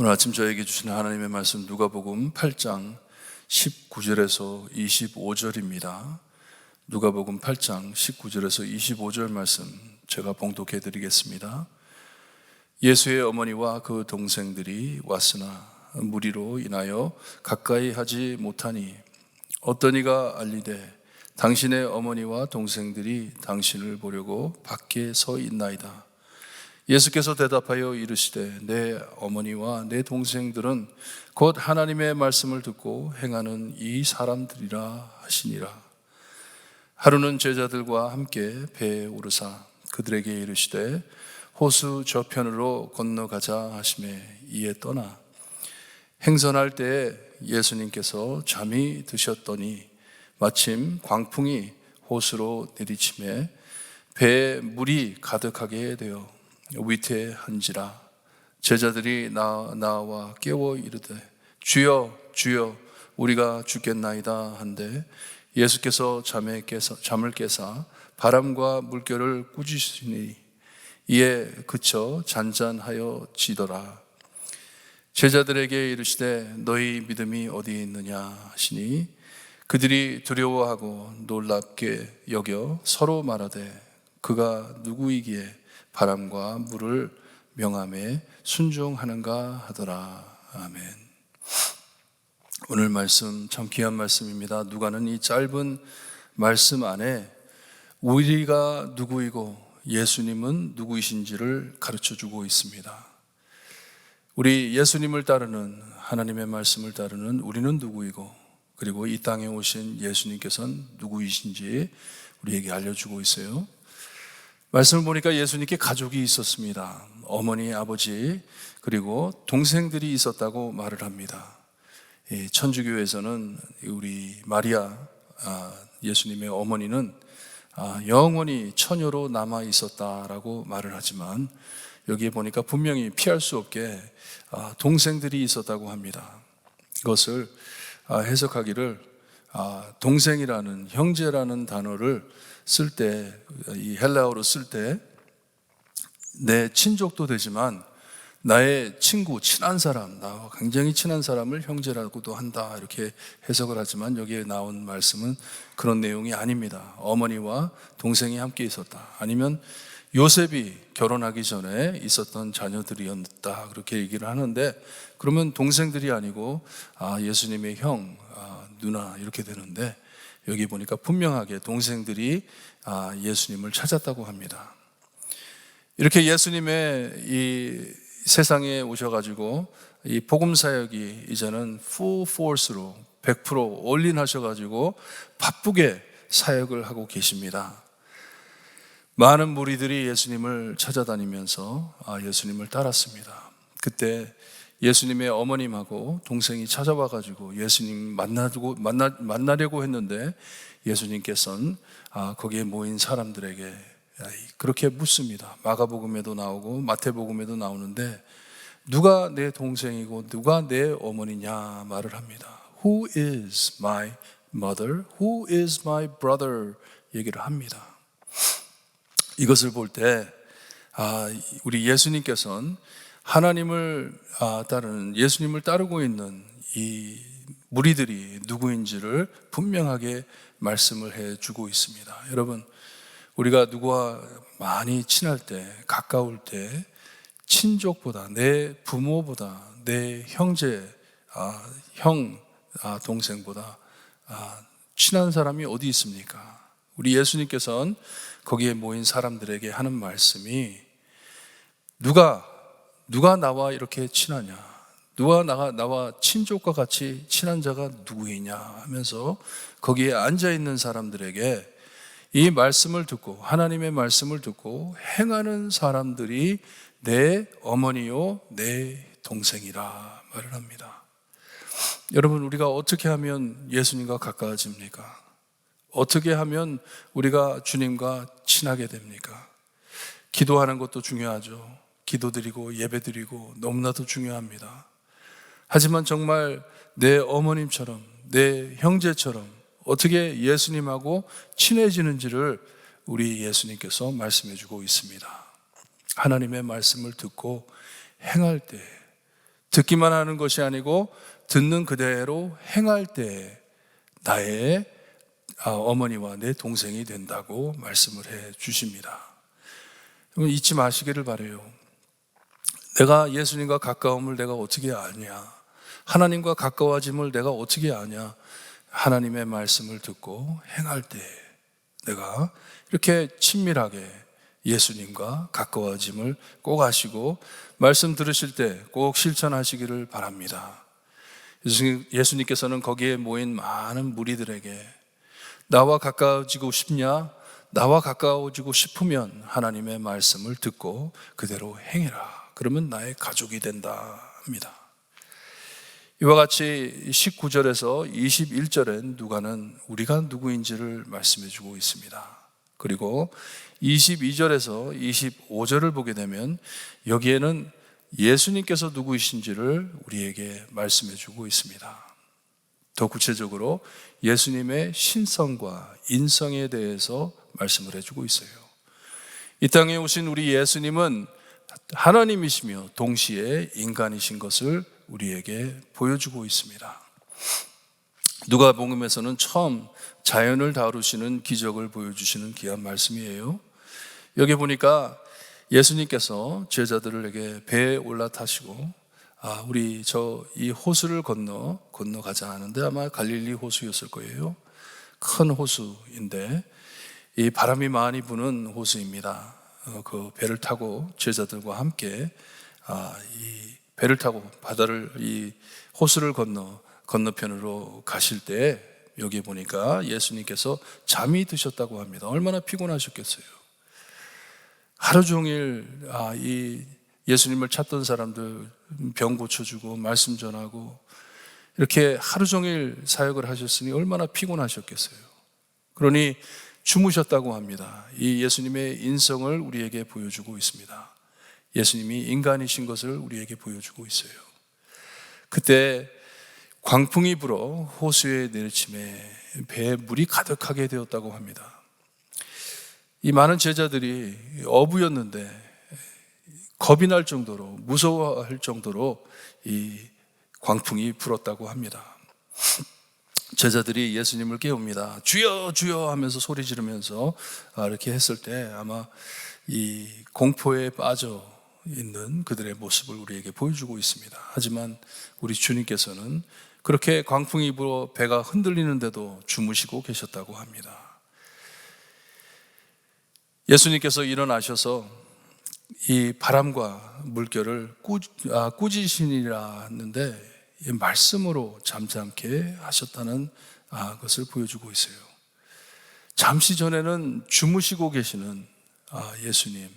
오늘 아침 저에게 주신 하나님의 말씀 누가복음 8장 19절에서 25절입니다. 누가복음 8장 19절에서 25절 말씀 제가 봉독해 드리겠습니다. 예수의 어머니와 그 동생들이 왔으나 무리로 인하여 가까이 하지 못하니 어떤 이가 알리되 당신의 어머니와 동생들이 당신을 보려고 밖에 서 있나이다. 예수께서 대답하여 이르시되 내 어머니와 내 동생들은 곧 하나님의 말씀을 듣고 행하는 이 사람들이라 하시니라. 하루는 제자들과 함께 배에 오르사 그들에게 이르시되 호수 저편으로 건너가자 하시매 이에 떠나 행선할 때에 예수님께서 잠이 드셨더니 마침 광풍이 호수로 내리치매 배에 물이 가득하게 되어 위태한지라. 제자들이 나와 깨워 이르되 주여 주여 우리가 죽겠나이다 한데 예수께서 잠을 깨사 바람과 물결을 꾸짖으시니 이에 그쳐 잔잔하여 지더라. 제자들에게 이르시되 너희 믿음이 어디에 있느냐 하시니 그들이 두려워하고 놀랍게 여겨 서로 말하되 그가 누구이기에 바람과 물을 명함에 순종하는가 하더라. 아멘. 오늘 말씀 참 귀한 말씀입니다. 누가는 이 짧은 말씀 안에 우리가 누구이고 예수님은 누구이신지를 가르쳐주고 있습니다. 우리 예수님을 따르는 하나님의 말씀을 따르는 우리는 누구이고 그리고 이 땅에 오신 예수님께서는 누구이신지 우리에게 알려주고 있어요. 말씀을 보니까 예수님께 가족이 있었습니다. 어머니, 아버지, 그리고 동생들이 있었다고 말을 합니다. 천주교에서는 우리 마리아, 예수님의 어머니는 영원히 처녀로 남아 있었다라고 말을 하지만 여기에 보니까 분명히 피할 수 없게 동생들이 있었다고 합니다. 이것을 해석하기를 동생이라는, 형제라는 단어를 쓸 때, 이 헬라어로 쓸 때 내 친족도 되지만 나의 친구, 친한 사람, 나와 굉장히 친한 사람을 형제라고도 한다 이렇게 해석을 하지만 여기에 나온 말씀은 그런 내용이 아닙니다. 어머니와 동생이 함께 있었다. 아니면 요셉이 결혼하기 전에 있었던 자녀들이었다 그렇게 얘기를 하는데 그러면 동생들이 아니고 예수님의 형, 누나 이렇게 되는데 여기 보니까 분명하게 동생들이 예수님을 찾았다고 합니다. 이렇게 예수님의 이 세상에 오셔가지고 이 복음 사역이 이제는 full force로 100% 올인하셔가지고 바쁘게 사역을 하고 계십니다. 많은 무리들이 예수님을 찾아다니면서 예수님을 따랐습니다. 그때 예수님의 어머님하고 동생이 찾아와가지고 예수님 만나려고 했는데 예수님께서는 거기에 모인 사람들에게 그렇게 묻습니다. 마가복음에도 나오고 마태복음에도 나오는데 누가 내 동생이고 누가 내 어머니냐 말을 합니다. Who is my mother? Who is my brother? 얘기를 합니다. 이것을 볼 때 우리 예수님께서는 하나님을 따르는 예수님을 따르고 있는 이 무리들이 누구인지를 분명하게 말씀을 해주고 있습니다. 여러분, 우리가 누구와 많이 친할 때, 가까울 때 친족보다, 내 부모보다, 내 형제, 동생보다 친한 사람이 어디 있습니까? 우리 예수님께서는 거기에 모인 사람들에게 하는 말씀이 누가 나와 이렇게 친하냐? 누가 나와 친족과 같이 친한 자가 누구이냐? 하면서 거기에 앉아있는 사람들에게 이 말씀을 듣고 하나님의 말씀을 듣고 행하는 사람들이 내 어머니요 내 동생이라 말을 합니다. 여러분, 우리가 어떻게 하면 예수님과 가까워집니까? 어떻게 하면 우리가 주님과 친하게 됩니까? 기도하는 것도 중요하죠. 기도드리고 예배드리고 너무나도 중요합니다. 하지만 정말 내 어머님처럼 내 형제처럼 어떻게 예수님하고 친해지는지를 우리 예수님께서 말씀해 주고 있습니다. 하나님의 말씀을 듣고 행할 때 듣기만 하는 것이 아니고 듣는 그대로 행할 때 나의 어머니와 내 동생이 된다고 말씀을 해 주십니다. 잊지 마시기를 바라요. 내가 예수님과 가까움을 내가 어떻게 아냐? 하나님과 가까워짐을 내가 어떻게 아냐? 하나님의 말씀을 듣고 행할 때 내가 이렇게 친밀하게 예수님과 가까워짐을 꼭 아시고 말씀 들으실 때 꼭 실천하시기를 바랍니다. 예수님께서는 거기에 모인 많은 무리들에게 나와 가까워지고 싶냐? 나와 가까워지고 싶으면 하나님의 말씀을 듣고 그대로 행해라. 그러면 나의 가족이 된다 합니다. 이와 같이 19절에서 21절엔 누가는 우리가 누구인지를 말씀해 주고 있습니다. 그리고 22절에서 25절을 보게 되면 여기에는 예수님께서 누구이신지를 우리에게 말씀해 주고 있습니다. 더 구체적으로 예수님의 신성과 인성에 대해서 말씀을 해주고 있어요. 이 땅에 오신 우리 예수님은 하나님이시며 동시에 인간이신 것을 우리에게 보여주고 있습니다. 누가복음에서는 처음 자연을 다루시는 기적을 보여주시는 귀한 말씀이에요. 여기 보니까 예수님께서 제자들에게 배에 올라타시고 우리 이 호수를 건너가자 하는데 아마 갈릴리 호수였을 거예요. 큰 호수인데 이 바람이 많이 부는 호수입니다. 그 배를 타고 제자들과 함께 이 배를 타고 바다를 이 호수를 건너편으로 가실 때 여기 보니까 예수님께서 잠이 드셨다고 합니다. 얼마나 피곤하셨겠어요. 하루 종일 이 예수님을 찾던 사람들 병 고쳐주고 말씀 전하고 이렇게 하루 종일 사역을 하셨으니 얼마나 피곤하셨겠어요. 그러니 주무셨다고 합니다. 이 예수님의 인성을 우리에게 보여주고 있습니다. 예수님이 인간이신 것을 우리에게 보여주고 있어요. 그때 광풍이 불어 호수에 내리침에 배에 물이 가득하게 되었다고 합니다. 이 많은 제자들이 어부였는데 겁이 날 정도로 무서워할 정도로 이 광풍이 불었다고 합니다. 제자들이 예수님을 깨웁니다. 주여 주여 하면서 소리 지르면서 이렇게 했을 때 아마 이 공포에 빠져 있는 그들의 모습을 우리에게 보여주고 있습니다. 하지만 우리 주님께서는 그렇게 광풍이 불어 배가 흔들리는데도 주무시고 계셨다고 합니다. 예수님께서 일어나셔서 이 바람과 물결을 꾸짖으시니라 했는데 말씀으로 잠잠케 하셨다는 것을 보여주고 있어요. 잠시 전에는 주무시고 계시는 예수님,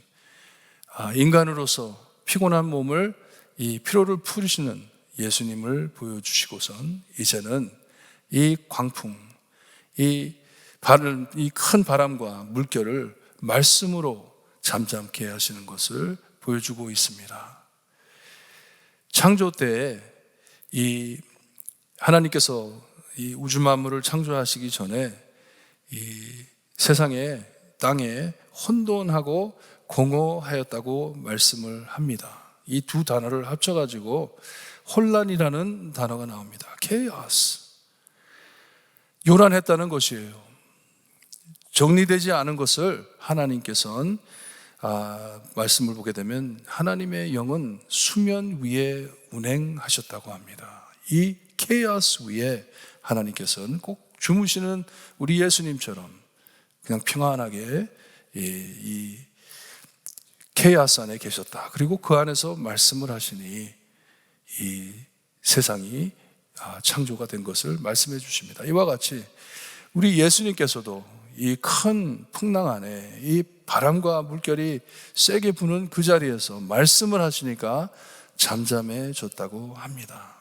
인간으로서 피곤한 몸을 이 피로를 풀으시는 예수님을 보여주시고선 이제는 이 광풍, 이 큰 바람과 물결을 말씀으로 잠잠케 하시는 것을 보여주고 있습니다. 창조 때에 이 하나님께서 이 우주 만물을 창조하시기 전에 이 세상에 땅에 혼돈하고 공허하였다고 말씀을 합니다. 이 두 단어를 합쳐가지고 혼란이라는 단어가 나옵니다. chaos. 요란했다는 것이에요. 정리되지 않은 것을 하나님께서는 말씀을 보게 되면 하나님의 영은 수면 위에 운행하셨다고 합니다. 이 케이오스 위에 하나님께서는 꼭 주무시는 우리 예수님처럼 그냥 평안하게 이 케이오스 안에 계셨다. 그리고 그 안에서 말씀을 하시니 이 세상이 창조가 된 것을 말씀해 주십니다. 이와 같이 우리 예수님께서도 이 큰 풍랑 안에 이 바람과 물결이 세게 부는 그 자리에서 말씀을 하시니까 잠잠해졌다고 합니다.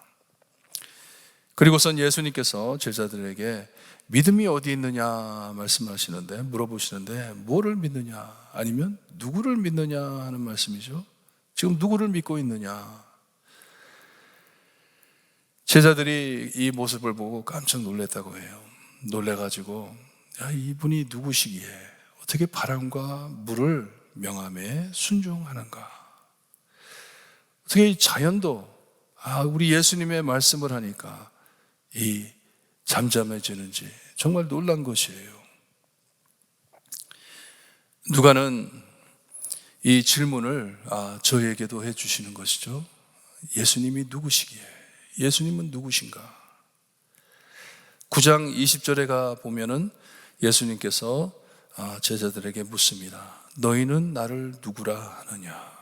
그리고선 예수님께서 제자들에게 믿음이 어디 있느냐 말씀하시는데 물어보시는데 뭐를 믿느냐 아니면 누구를 믿느냐 하는 말씀이죠. 지금 누구를 믿고 있느냐. 제자들이 이 모습을 보고 깜짝 놀랐다고 해요. 놀래가지고 이분이 누구시기에 어떻게 바람과 물을 명함에 순종하는가? 어떻게 이 자연도 우리 예수님의 말씀을 하니까 이 잠잠해지는지 정말 놀란 것이에요. 누가는 이 질문을 저에게도 해주시는 것이죠. 예수님이 누구시기에? 예수님은 누구신가? 9장 20절에 가 보면은 예수님께서 제자들에게 묻습니다. 너희는 나를 누구라 하느냐?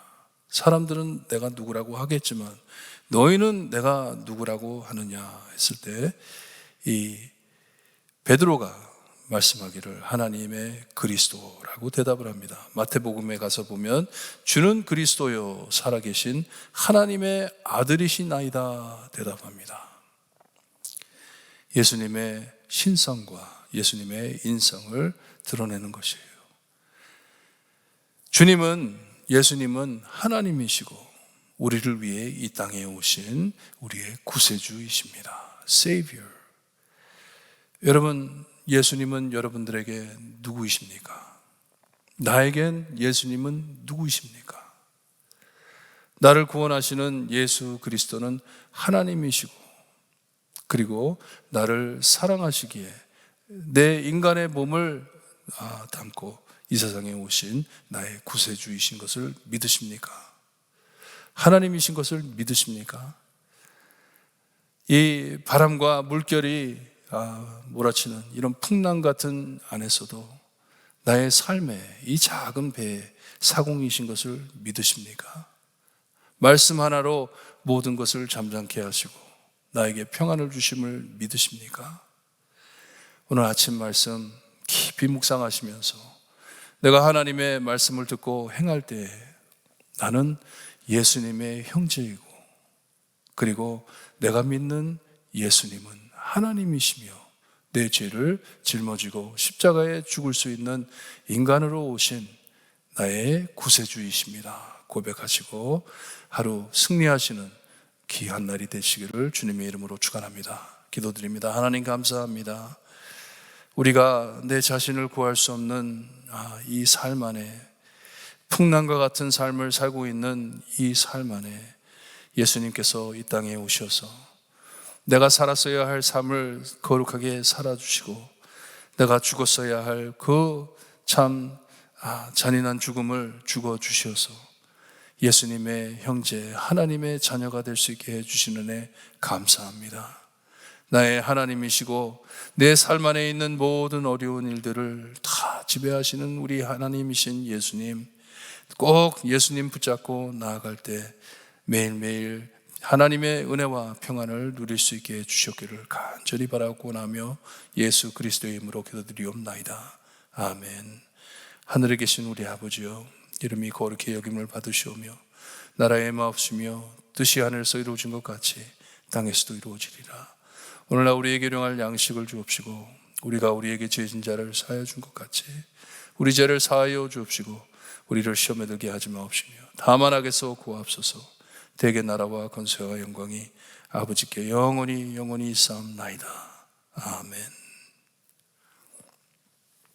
사람들은 내가 누구라고 하겠지만 너희는 내가 누구라고 하느냐 했을 때 이 베드로가 말씀하기를 하나님의 그리스도라고 대답을 합니다. 마태복음에 가서 보면 주는 그리스도요 살아계신 하나님의 아들이시나이다 대답합니다. 예수님의 신성과 예수님의 인성을 드러내는 것이에요. 예수님은 하나님이시고 우리를 위해 이 땅에 오신 우리의 구세주이십니다. Savior. 여러분, 예수님은 여러분들에게 누구이십니까? 나에겐 예수님은 누구이십니까? 나를 구원하시는 예수 그리스도는 하나님이시고 그리고 나를 사랑하시기에 내 인간의 몸을 담고 이 세상에 오신 나의 구세주이신 것을 믿으십니까? 하나님이신 것을 믿으십니까? 이 바람과 물결이 몰아치는 이런 풍랑 같은 안에서도 나의 삶에 이 작은 배에 사공이신 것을 믿으십니까? 말씀 하나로 모든 것을 잠잠케 하시고 나에게 평안을 주심을 믿으십니까? 오늘 아침 말씀 깊이 묵상하시면서 내가 하나님의 말씀을 듣고 행할 때 나는 예수님의 형제이고 그리고 내가 믿는 예수님은 하나님이시며 내 죄를 짊어지고 십자가에 죽을 수 있는 인간으로 오신 나의 구세주이십니다. 고백하시고 하루 승리하시는 귀한 날이 되시기를 주님의 이름으로 축원합니다. 기도드립니다. 하나님 감사합니다. 우리가 내 자신을 구할 수 없는 이 삶 안에 풍랑과 같은 삶을 살고 있는 이 삶 안에 예수님께서 이 땅에 오셔서 내가 살았어야 할 삶을 거룩하게 살아주시고 내가 죽었어야 할 그 참 잔인한 죽음을 죽어주셔서 예수님의 형제 하나님의 자녀가 될 수 있게 해주시는 애 감사합니다. 나의 하나님이시고 내 삶 안에 있는 모든 어려운 일들을 다 지배하시는 우리 하나님이신 예수님, 꼭 예수님 붙잡고 나아갈 때 매일매일 하나님의 은혜와 평안을 누릴 수 있게 해주셨기를 간절히 바라고 나며 예수 그리스도의 이름으로 기도드리옵나이다. 아멘. 하늘에 계신 우리 아버지여, 이름이 거룩히 여김을 받으시오며 나라의 마옵시며 뜻이 하늘에서 이루어진 것 같이 땅에서도 이루어지리라. 오늘날 우리에게 일용할 양식을 주옵시고 우리가 우리에게 죄진 자를 사하여 준 것 같이 우리 죄를 사하여 주옵시고 우리를 시험에 들게 하지 마옵시며 다만 악에서 구하옵소서. 대개 나라와 권세와 영광이 아버지께 영원히 있사옵나이다. 아멘.